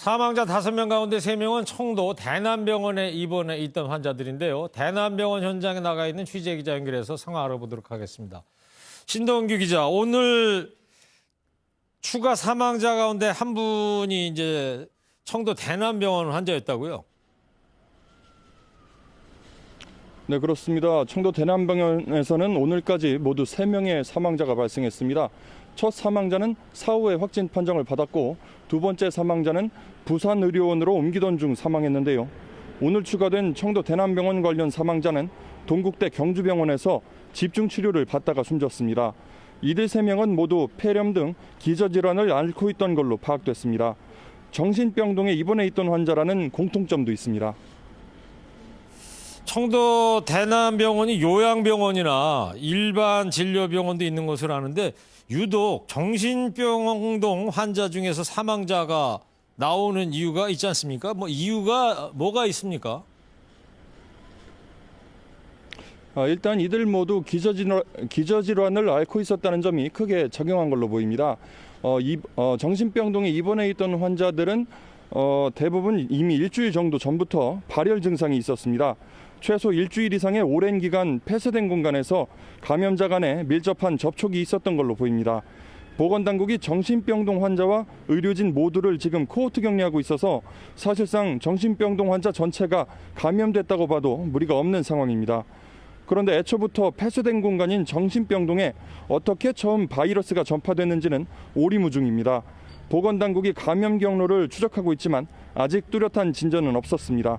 사망자 5명 가운데 3명은 청도 대남병원에 입원해 있던 환자들인데요. 대남병원 현장에 나가 있는 취재기자 연결해서 상황 알아보도록 하겠습니다. 신동규 기자, 오늘 추가 사망자 가운데 한 분이 이제 청도 대남병원 환자였다고요? 네, 그렇습니다. 청도 대남병원에서는 오늘까지 모두 3명의 사망자가 발생했습니다. 첫 사망자는 사후에 확진 판정을 받았고 두 번째 사망자는 부산의료원으로 옮기던 중 사망했는데요. 오늘 추가된 청도 대남병원 관련 사망자는 동국대 경주병원에서 집중치료를 받다가 숨졌습니다. 이들 3명은 모두 폐렴 등 기저질환을 앓고 있던 걸로 파악됐습니다. 정신병동에 입원해 있던 환자라는 공통점도 있습니다. 청도 대남병원이 요양병원이나 일반 진료병원도 있는 것으로 아는데 유독 정신병동 환자 중에서 사망자가 나오는 이유가 있지 않습니까? 이유가 뭐가 있습니까? 일단 이들 모두 기저질환을 앓고 있었다는 점이 크게 작용한 걸로 보입니다. 정신병동에 입원해 있던 환자들은 대부분 이미 일주일 정도 전부터 발열 증상이 있었습니다. 최소 일주일 이상의 오랜 기간 폐쇄된 공간에서 감염자 간에 밀접한 접촉이 있었던 걸로 보입니다. 보건당국이 정신병동 환자와 의료진 모두를 지금 코호트 격리하고 있어서 사실상 정신병동 환자 전체가 감염됐다고 봐도 무리가 없는 상황입니다. 그런데 애초부터 폐쇄된 공간인 정신병동에 어떻게 처음 바이러스가 전파됐는지는 오리무중입니다. 보건당국이 감염 경로를 추적하고 있지만 아직 뚜렷한 진전은 없었습니다.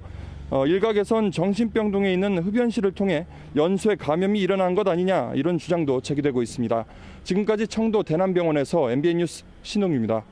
일각에선 정신병동에 있는 흡연실을 통해 연쇄 감염이 일어난 것 아니냐 이런 주장도 제기되고 있습니다. 지금까지 청도 대남병원에서 MBN 뉴스 신동규입니다.